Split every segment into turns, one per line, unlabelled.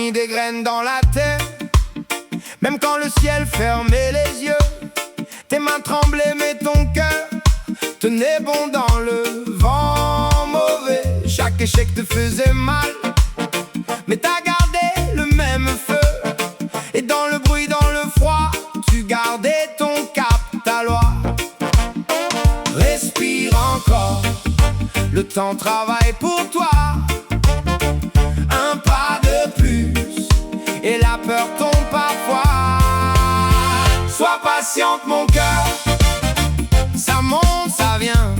mis des graines dans la terre. Même quand le ciel fermait les yeux, tes mains tremblaient mais ton cœur tenait bon dans le vent mauvais. Chaque échec te faisait mal, mais t'as gardé le même feu. Et dans le bruit, dans le froid, tu gardais ton cap, ta loi. Respire encore, le temps travaille pour toi. Un pas de plus, et la peur tombe parfois. Sois patiente mon cœur, ça monte, ça vient.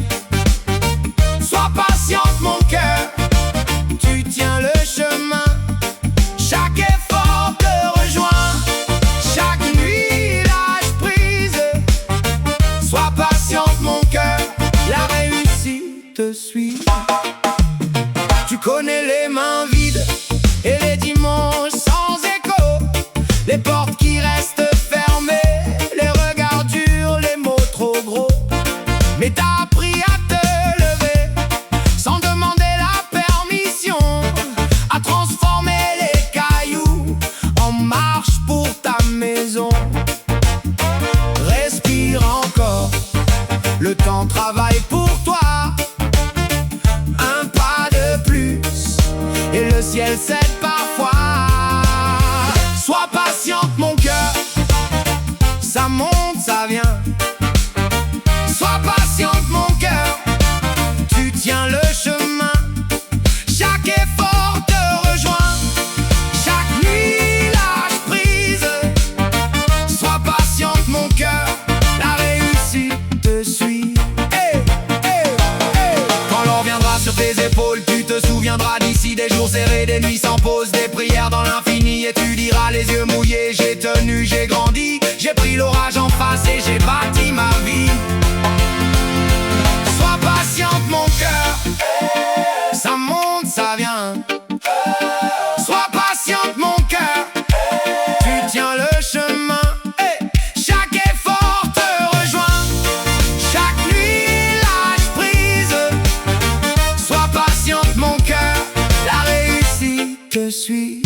Sois patiente mon cœur, tu tiens le chemin. Chaque effort te rejoint, chaque nuit lâche prise. Sois patiente mon cœur, la réussite te suit. Tu connais les mains vides et les dimanches sans écho, les portes qui restent fermées, les regards durs, les mots trop gros. Mais t'as appris à te lever sans demander la permission, à transformer les cailloux en marche pour ta maison. Respire encore, le temps travaille pour toi. Un pas de plus, et le ciel cède parfois. Sois patiente mon cœur, ça monte, ça vient. Sois patiente mon cœur, tu tiens le chemin. Chaque effort te rejoint, chaque nuit lâche prise. Sois patiente mon cœur, la réussite te suit. Hey, hey, hey. Quand l'or viendra sur tes épaules, tu te souviendras d'ici des jours serrés, des nuits sans pause, des prières dans l'infini. Et tu diras les yeux mouillés, j'ai tenu, j'ai grandi, j'ai pris l'orage en face et j'ai bâti ma vie. Sois patiente mon cœur, ça monte, ça vient. Sois patiente mon cœur, tu tiens le chemin. Chaque effort te rejoint, chaque nuit lâche prise. Sois patiente mon cœur, la réussite te suit.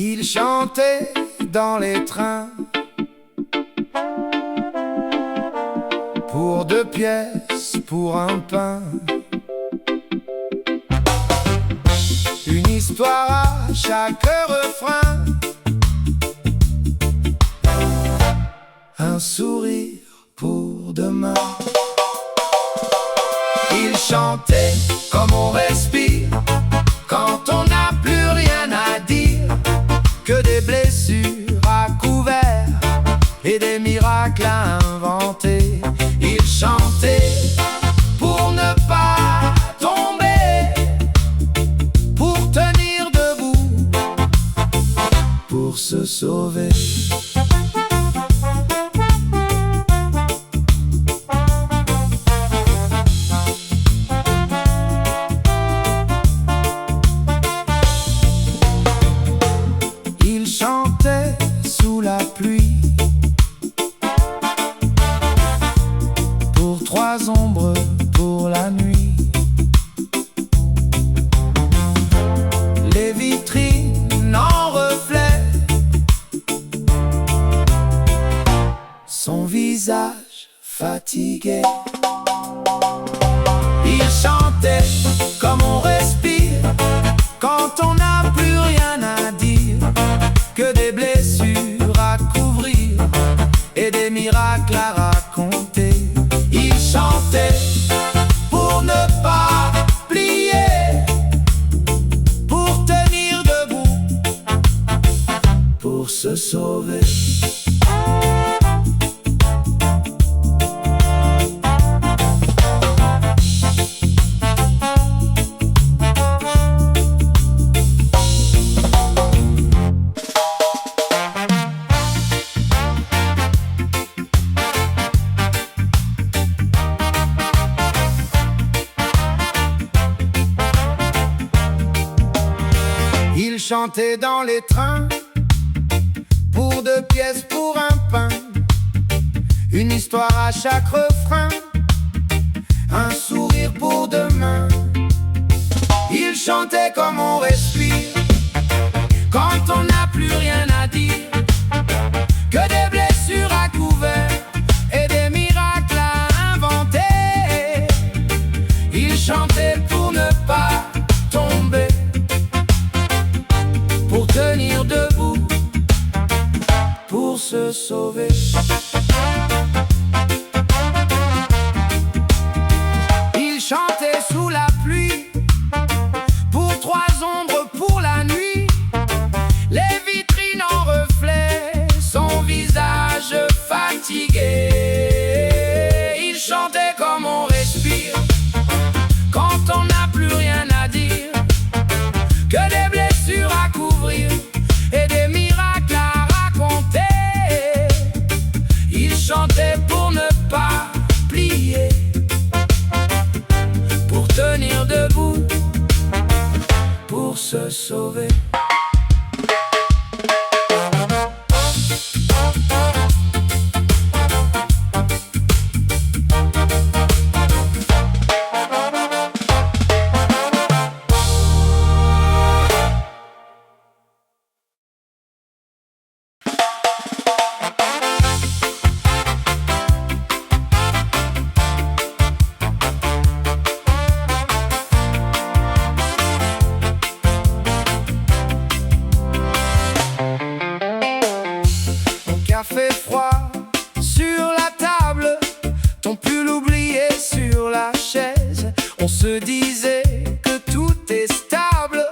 Il chantait dans les trains pour 2 pièces, pour un pain. Une histoire à chaque refrain, un sourire pour demain. Il chantait comme on respire quand on n'a plus rien à dire, que des blessures à couvert et des miracles à inventer. Il chantait pour ne pas tomber, pour tenir debout, pour se sauver. Il chantait sous la pluie pour 3 ombres pour la nuit. Les vitrines en reflet, son visage fatigué. Il chantait comme on respire quand on n'a plus rien à dire, que des blessures à couvrir et des miracles à raconter. Il chantait pour ne pas plier, pour tenir debout, pour se sauver. chantait dans les trains, pour 2 pièces pour un pain, une histoire à chaque refrain, un sourire pour demain. Il chantait comme on respire, quand on n'a plus rien à dire, que des blessures à couvert et des miracles à inventer. Il chantait pour ne pas tomber, pour tenir debout, pour se sauver. Il chantait sous la pluie, pour 3 ombres pour la nuit, les vitrines en reflet, son visage fatigué. Il chantait comme on respire, quand on n'a plus rien à dire, que des blessures à couvrir et des miracles à raconter. Il chantait pour ne pas plier, pour tenir debout, pour se sauver. Café froid sur la table, ton pull oublié sur la chaise. On se disait que tout est stable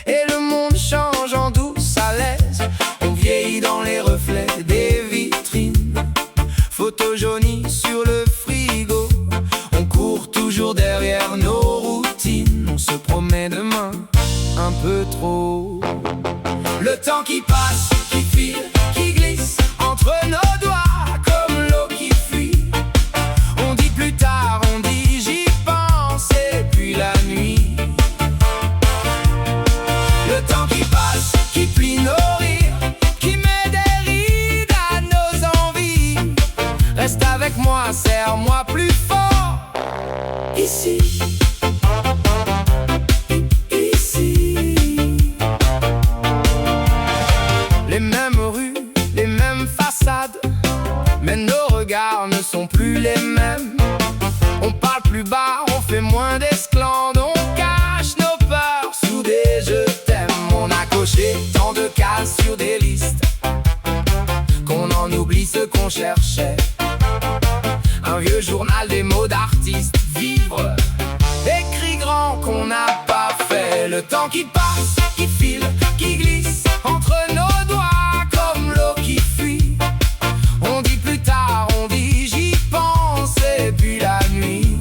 et le monde change en douce à l'aise. On vieillit dans les reflets des vitrines, photos jaunies sur le frigo. On court toujours derrière nos routines, on se promet demain un peu trop. Le temps qui passe, qui file, qui glisse entre nos doigts comme l'eau qui fuit. On dit plus tard, on dit j'y pense, et puis la nuit. Le temps qui passe, qui plie nos rires, qui met des rides à nos envies. Reste avec moi, serre-moi plus fort. Ici. Les mêmes rues, les mêmes façades, mais nos regards ne sont plus les mêmes. On parle plus bas, on fait moins d'esclandres, on cache nos peurs sous des je t'aime. On a coché tant de cases sur des listes qu'on en oublie ce qu'on cherchait. Un vieux journal des mots d'artistes, vivre, écrit grand qu'on n'a pas fait. Le temps qui passe, qui file, qui glisse entre nos doigts comme l'eau qui fuit. On dit plus tard, on dit j'y pense, et puis la nuit.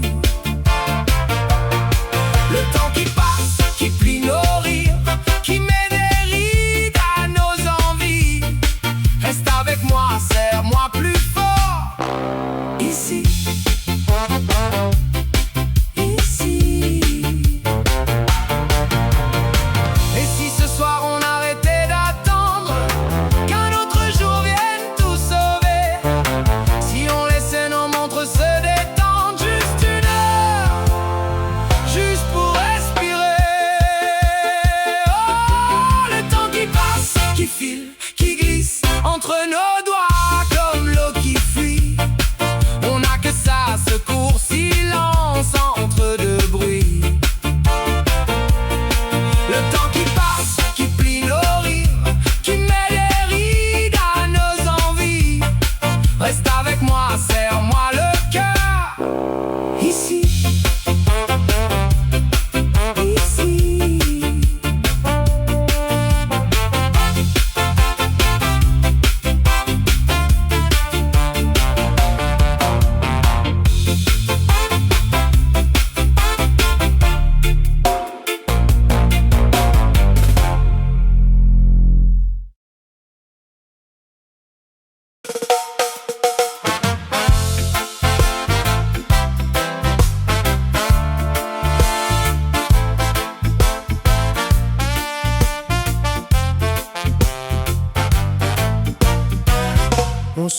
Le temps qui passe, qui plie nos rires, qui met des rides à nos envies. Reste avec moi, serre-moi plus fort. Ici. Ici.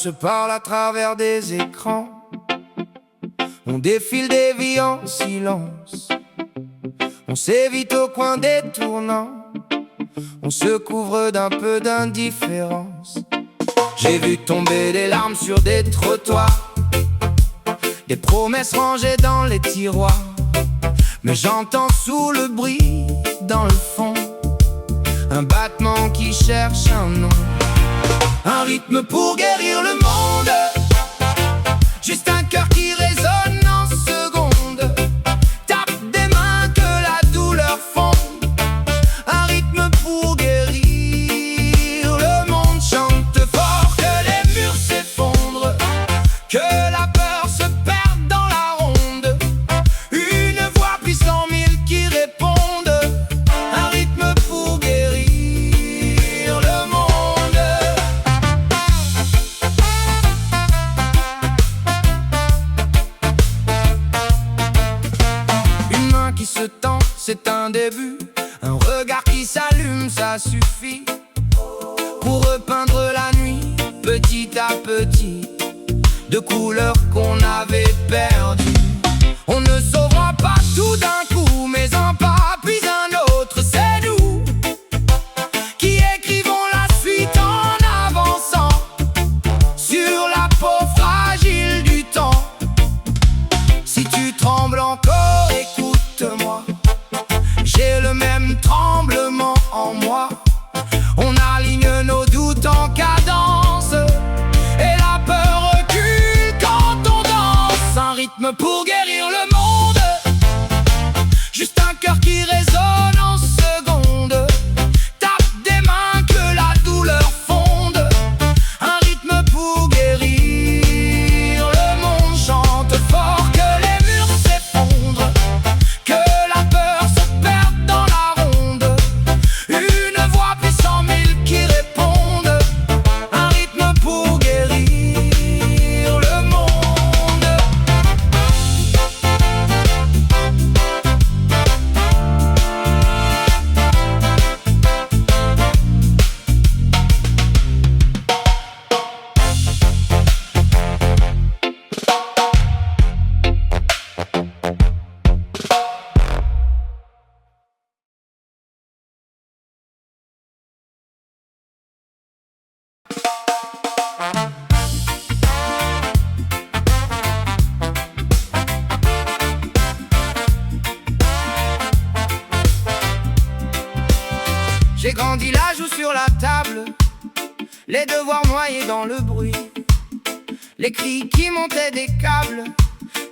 se parle à travers des écrans. On défile des vies en silence. On s'évite au coin des tournants. On se couvre d'un peu d'indifférence. J'ai vu tomber des larmes sur des trottoirs, des promesses rangées dans les tiroirs. Mais j'entends sous le bruit, dans le fond, un battement qui cherche un nom. Un rythme pour guérir le monde, juste un cœur qui résonne en secondes. Tape des mains que la douleur fond. Un rythme pour guérir le monde. Chante fort que les murs s'effondrent, que la peur se perde dans la ronde. Une voix puis 100 000 qui répondent. Un rythme pour guérir le monde. Une main qui se tend, c'est un début. Un regard qui s'allume, ça suffit pour repeindre la nuit, petit à petit, de couleurs qu'on avait perdues. On ne sauvera pas tout d'un coup, mais un pas puis un autre, c'est nous qui écrivons la suite en avançant sur la peau fragile du temps. Si tu trembles encore, écoute-moi, j'ai le même tremblement en moi. On aligne nos doutes en cadence, et la peur recule quand on danse. Un rythme pour guérir le monde, juste un cœur qui résonne en secondes. Tape des mains que la douleur fonde. Un rythme pour guérir le monde. Chante fort que les murs s'effondrent, que la peur se perde dans la ronde. Une voix puis 100 000 qui répondent. Un rythme pour guérir le monde. J'ai grandi la joue sur la table, les devoirs noyés dans le bruit, les cris qui montaient des câbles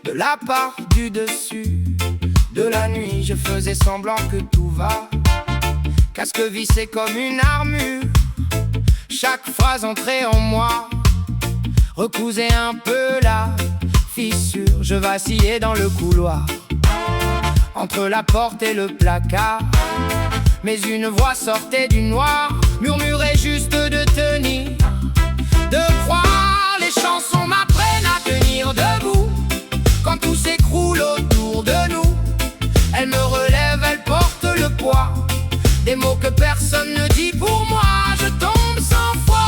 de la part du dessus de la nuit. Je faisais semblant que tout va, casque vissé comme une armure. Chaque phrase entrait en moi, recousait un peu la fissure. Je vacillais dans le couloir, entre la porte et le placard. Mais une voix sortait du noir, murmurait juste de tenir, de croire. Les chansons m'apprennent à tenir debout quand tout s'écroule autour de nous. Elles me relèvent, elles portent le poids des mots que personne ne dit pour moi. Je tombe sans foi,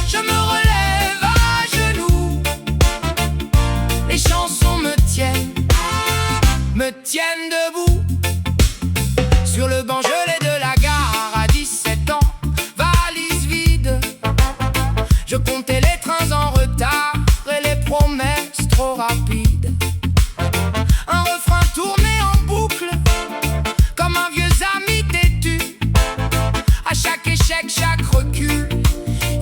je me relève à genoux. Les chansons me tiennent debout. Sur le banc gelé de la gare à 17 ans, valise vide, je comptais les trains en retard et les promesses trop rapides. Un refrain tourné en boucle, comme un vieux ami têtu. À chaque échec, chaque recul,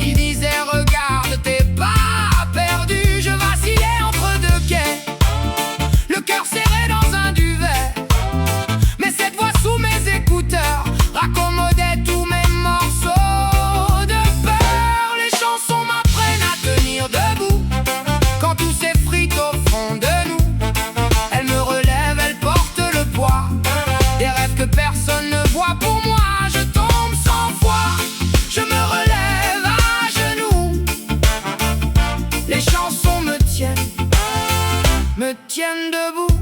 il disait regarde, t'es pas perdu. Je vacillais entre deux quais, le cœur serré dans un duvet. Mais cette voix sous mes écouteurs raccommodait tous mes morceaux de peur. Les chansons m'apprennent à tenir debout quand tout s'effrite au fond de nous. Elles me relèvent, elles portent le poids des rêves que personne ne voit pour moi. Je tombe sans foi, je me relève à genoux. Les chansons me tiennent debout.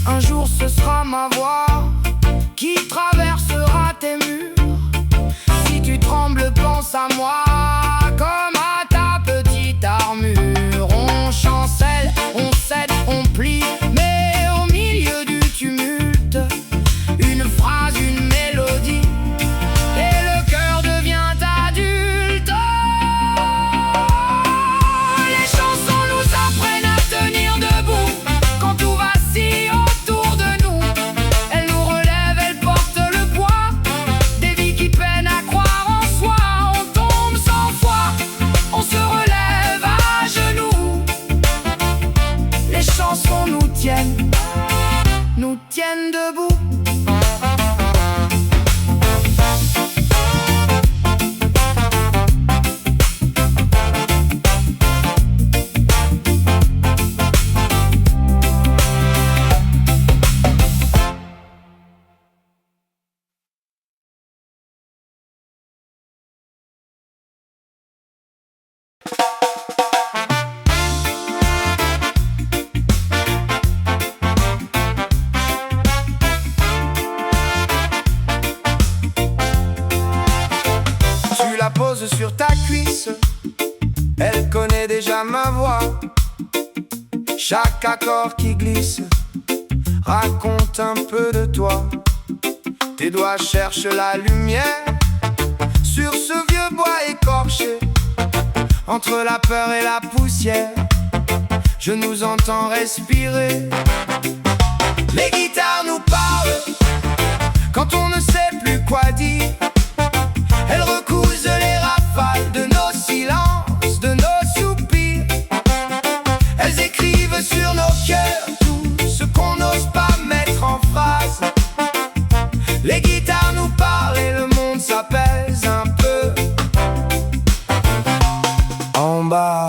Un jour ce sera ma voix qui traversera tes murs. Si tu trembles, pense à moi. déjà ma voix. Chaque accord qui glisse raconte un peu de toi. Tes doigts cherchent la lumière sur ce vieux bois écorché. Entre la peur et la poussière, je nous entends respirer. Les guitares nous parlent quand on ne sait plus quoi dire. Elles recousent les rafales de nos silences, de nos soupirs. Elles écrivent sur nos cœurs tout ce qu'on n'ose pas mettre en phrase. Les guitares nous parlent et le monde s'apaise un peu en bas.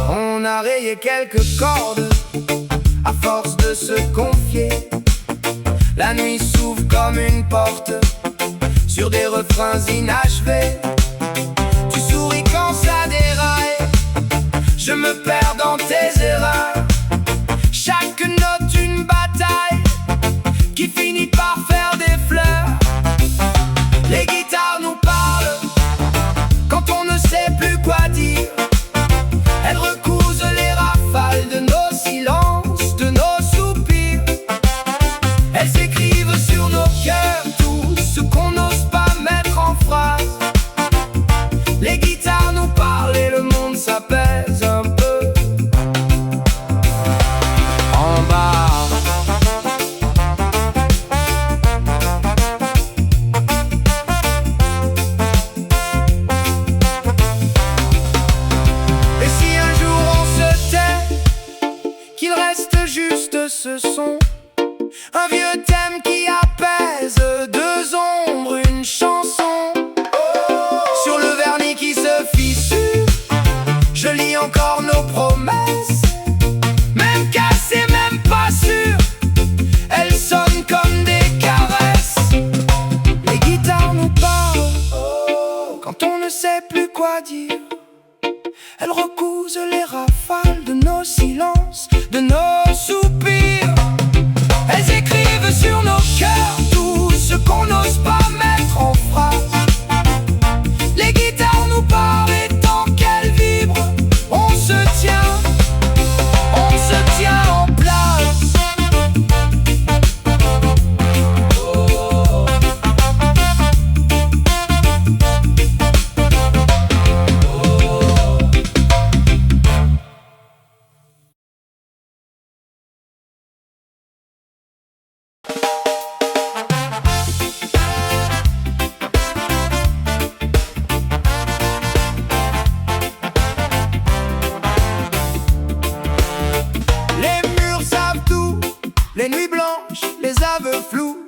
On a rayé quelques cordes à force de se confier. La nuit s'ouvre comme une porte sur des refrains inachevés. Tu souris quand ça déraille, je me perds dans tes erreurs. Chaque note une bataille qui finit par faire des fleurs. Les guitares nous parlent quand on ne sait plus quoi dire. Elles recousent les rafales de nos silences, de nos soupirs. Elles écrivent sur nos cœurs tout ce qu'on n'ose pas mettre en phrase. Les guitares nous parlent et le monde s'apaise un peu en bas. Et si un jour on se tait, qu'il reste juste ce son, un vieux thème qui apaise, deux ombres, une chanson. Sur le vernis qui se fissure, je lis encore nos promesses. Même cassées, même pas sûres, elles sonnent comme des caresses. Les guitares nous parlent quand on ne sait plus quoi dire. Elles recousent les rafales de nos silences, de nos soupirs. Elles écrivent sur nos cœurs tout ce qu'on n'ose pas mettre en phrase. Les guitares nous parlent et tant qu'elles vibrent, on se tient en place. Les nuits blanches, les aveux flous,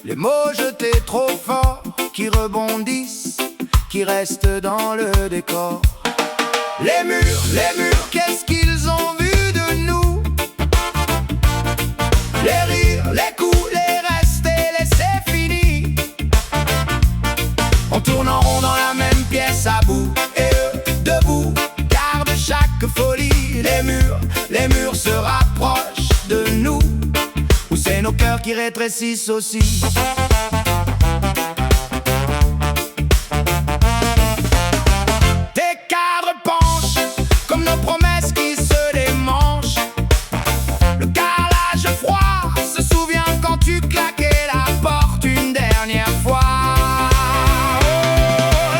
les mots jetés trop fort qui rebondissent, qui restent dans le décor. Les murs, qu'est-ce qu'ils ont vu de nous? Les rires, les coups, les restes et laissés finis. On tourne en rond dans la même pièce à bout, et eux, debout, gardent chaque folie. Les murs se rapprochent de nous, ou c'est nos cœurs qui rétrécissent aussi. Tes cadres penchent comme nos promesses qui se démanchent. Le carrelage froid se souvient quand tu claquais la porte une dernière fois. Oh,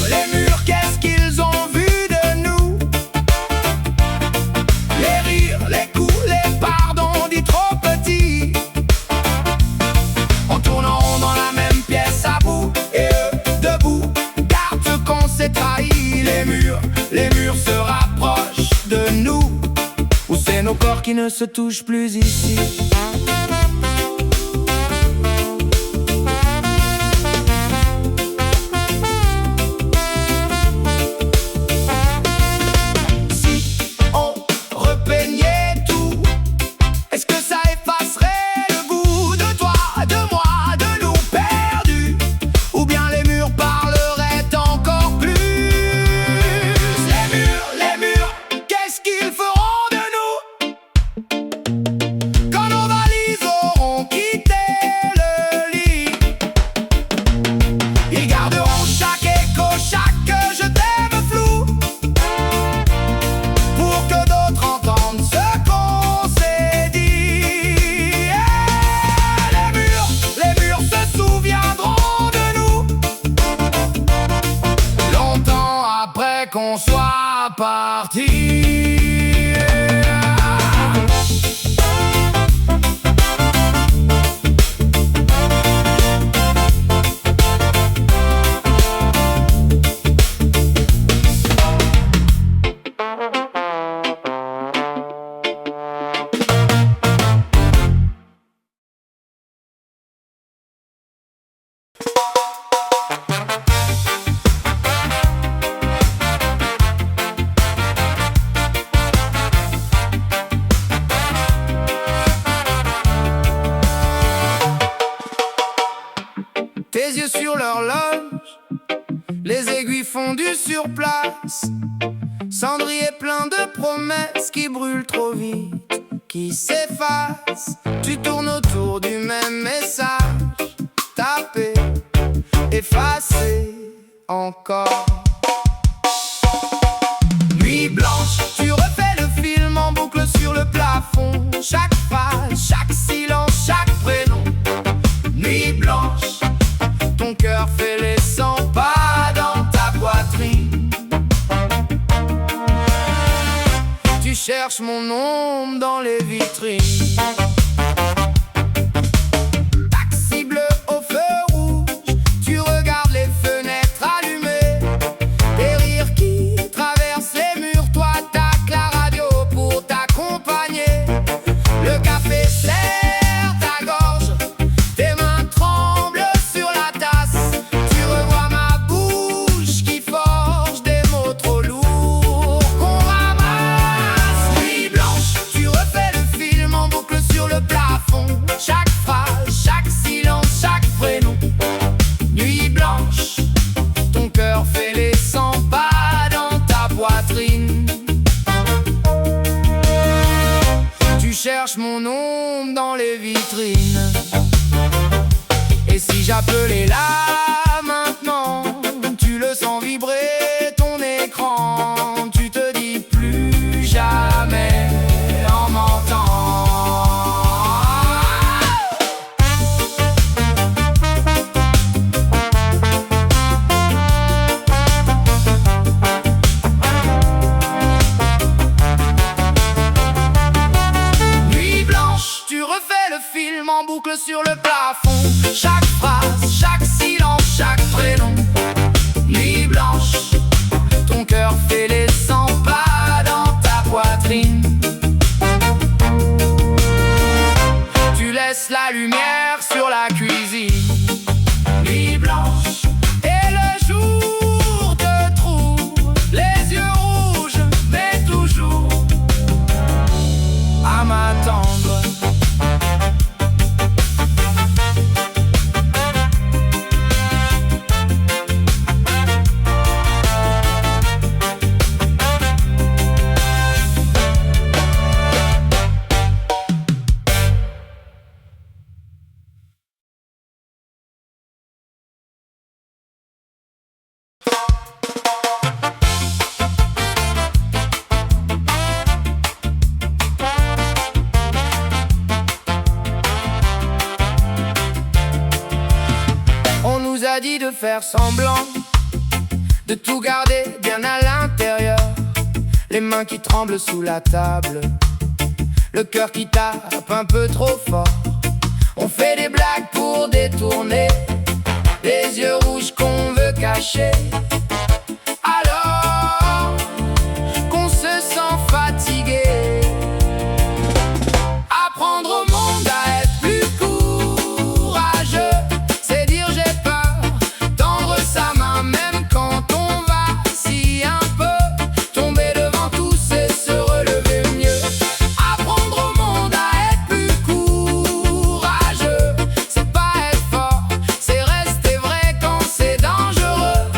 les murs, qu'est-ce qu'ils ont vu de nous? Les rires, les coups, les pardons dits trop petits. On tourne en rond dans la même pièce à bout, et eux, debout, gardent ce qu'on s'est trahi. Les murs se rapprochent de nous, ou c'est nos corps qui ne se touchent plus ici. Si on repeignait tout, est-ce que ça effacerait le goût de toi, de moi, de nous perdus? Ou bien les murs parleraient encore plus? Les murs, qu'est-ce qu'ils feront de nous quand nos valises partir. Tes yeux sur l'horloge, les aiguilles fondues sur place, cendrier plein de promesses qui brûlent trop vite, qui s'effacent. Tu tournes autour du même message, tapé, effacé encore. Nuit blanche, tu refais le film en boucle sur le plafond. Chaque phrase, chaque silence, chaque prénom. Nuit blanche, ton cœur fait les 100 pas dans ta poitrine. Tu cherches mon ombre dans les vitrines. Taxi bleu au feu rouge, tu regardes les fenêtres allumées. Des rires qui traversent les murs, toi t'as la radio pour t'accompagner. Le café serre ta gorge, tes mains tremblent sur la tasse. Tu revois ma bouche qui forge des mots trop lourds qu'on ramasse. Nuit blanche, tu refais le film en boucle sur le plafond. Chaque phrase, chaque silence, chaque prénom. Nuit blanche, ton cœur fait les 100 pas dans ta poitrine. Tu cherches mon ombre dans les vitrines. Et si j'appelais là maintenant, tu le sens vibrer ton écran. Tu te dis plus jamais en mentant. Nuit blanche, tu refais le film en boucle sur le plafond. Chaque phrase, chaque silence, chaque prénom. Nuit blanche, ton cœur fait les 100 pas dans ta poitrine. Tu laisses la lumière sur la cuisine. Nuit blanche, et le jour te trouve, les yeux rouges, mais toujours à m'attendre. On nous a dit de faire semblant, de tout garder bien à l'intérieur. Les mains qui tremblent sous la table, le cœur qui tape un peu trop fort. On fait des blagues pour détourner les yeux rouges qu'on veut cacher. Alors qu'on se sent fatigué, apprendre au monde à être plus courageux, c'est dire j'ai peur, tendre sa main même quand on vacille un peu. Tomber devant tous et se relever mieux. Apprendre au monde à être plus courageux, c'est pas être fort, c'est rester vrai quand c'est dangereux.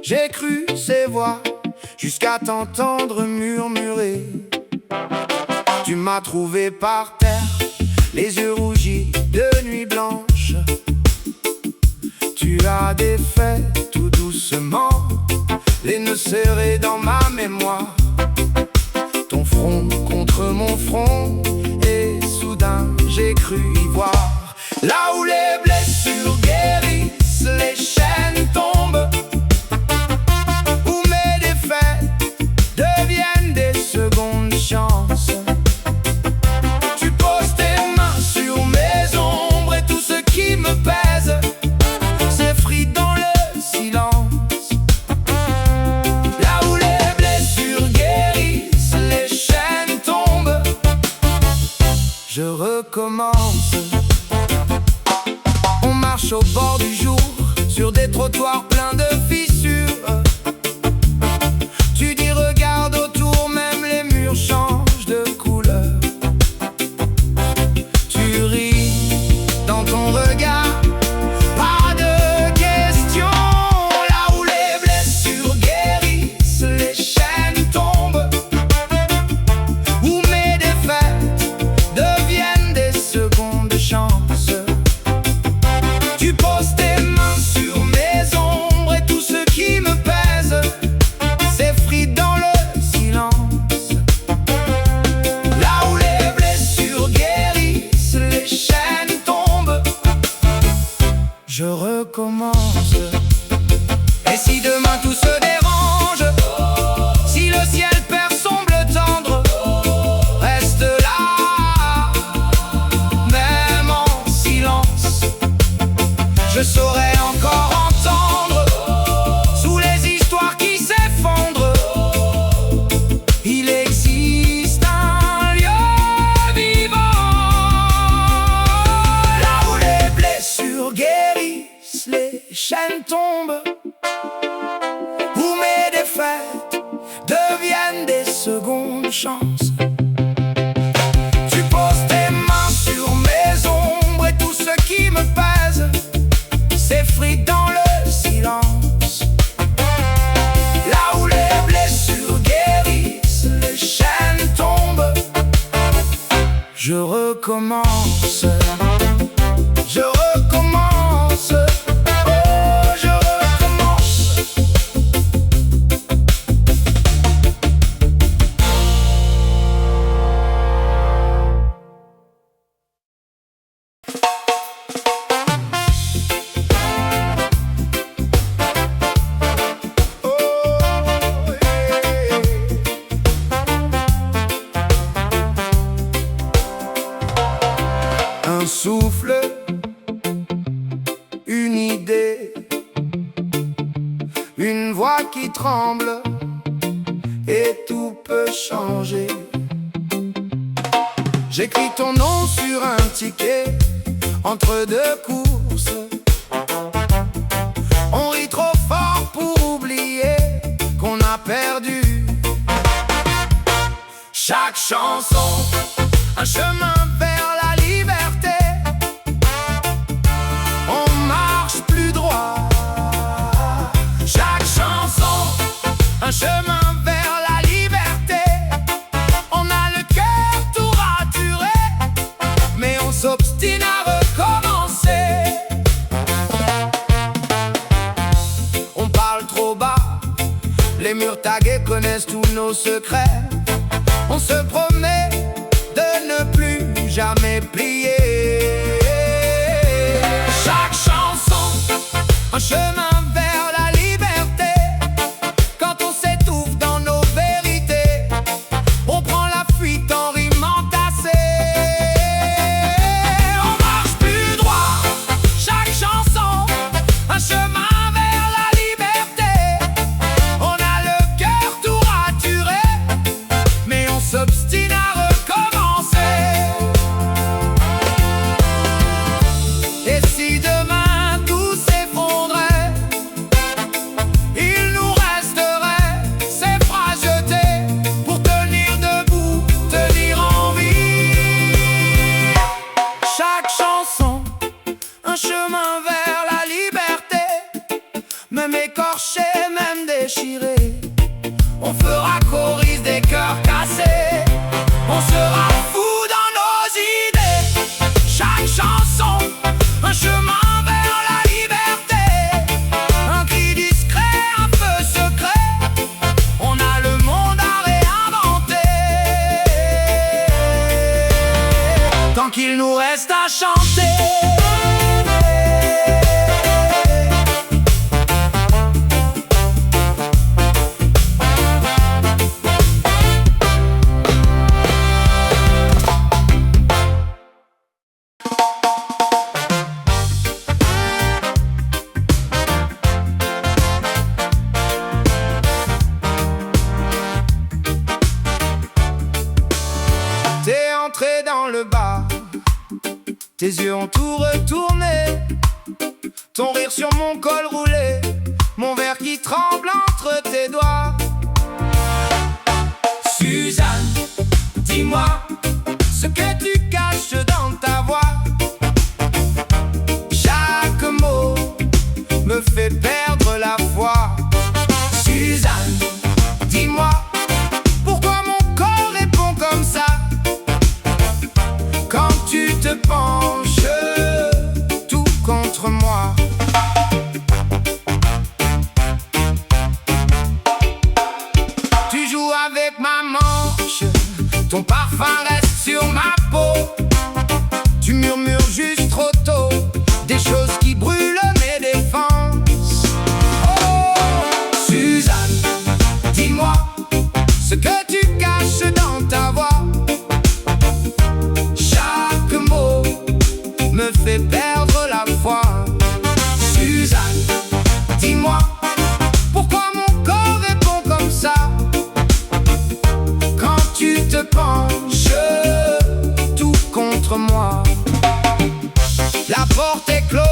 J'ai cru ces voix jusqu'à t'entendre murmurer. Tu m'as trouvé par terre, les yeux rougis de nuit blanche. Tu as défait tout doucement les nœuds serrés dans ma mémoire. Ton front contre mon front, et soudain j'ai cru y voir. Là où les blessures guérissent, les chaînes tombent, où mes défaites deviennent des secondes chances. Tu poses tes mains sur mes ombres et tout ce qui me pèse s'effrite dans le silence. Là où les blessures guérissent, les chaînes tombent, je recommence. On marche au bord du jour, sur des trottoirs pleins de fissures. Tu dis regarde autour, même les murs changent de couleur. Tu ris dans ton regard, pas de questions. Là où les blessures guérissent, les chaînes tombent, où mes défaites deviennent des secondes chances. Tu poses tes mains sur mes ombres et tout ce qui me pèse s'effrite dans le silence. Là où les blessures guérissent, les chaînes tombent, je recommence. Et si demain tout se dérange, si le ciel perd son bleu tendre, reste là, même en silence. Je saurais encore entendre, sous les histoires qui s'effondrent, il existe un lieu vivant. Là où les blessures guérissent, les chaînes tombent, où mes défaites deviennent des secondes chances. Tu poses tes mains sur mes ombres et tout ce qui me pèse s'effrite dans le silence. Là où les blessures guérissent, les chaînes tombent, je recommence. Je recommence. Oh, je recommence. Un souffle, une idée, une voix qui tremble, et tout peut changer. J'écris ton nom sur un ticket entre deux courses. On rit trop fort pour oublier qu'on a perdu. Chaque chanson, un chemin vers la liberté. On marche plus droit. Chaque chanson, un chemin vers la liberté. On a le cœur tout raturé, mais on s'obstine à recommencer. On parle trop bas, les murs tagués connaissent tous nos secrets. On se promet de ne plus jamais plier. Chaque chanson, un chemin vers la liberté. Quand on s'étouffe dans nos vérités, on prend la fuite en rime entassée. On marche plus droit. Chaque chanson, un chemin vers la liberté. On a le cœur tout raturé, mais on s'obstine à recommencer. Et si demain tout s'effondrait, tes yeux ont tout retourné, ton rire sur mon col roulé, mon verre qui tremble entre tes doigts. Suzanne, dis-moi ce que tu caches dans ta voix. Chaque mot me fait perdre la foi. Suzanne, dis-moi pourquoi mon corps répond comme ça quand tu te penches tout contre moi. Tu joues avec ma manche, ton parfum reste sur ma peau. Tu murmures juste trop tôt des choses qui brûlent mes défenses. Oh, Suzanne, dis-moi ce que tu caches dans ta voix. Chaque mot me fait perdre la foi. Suzanne, dis-moi pourquoi mon corps répond comme ça quand tu te penches tout contre moi. La porte est close,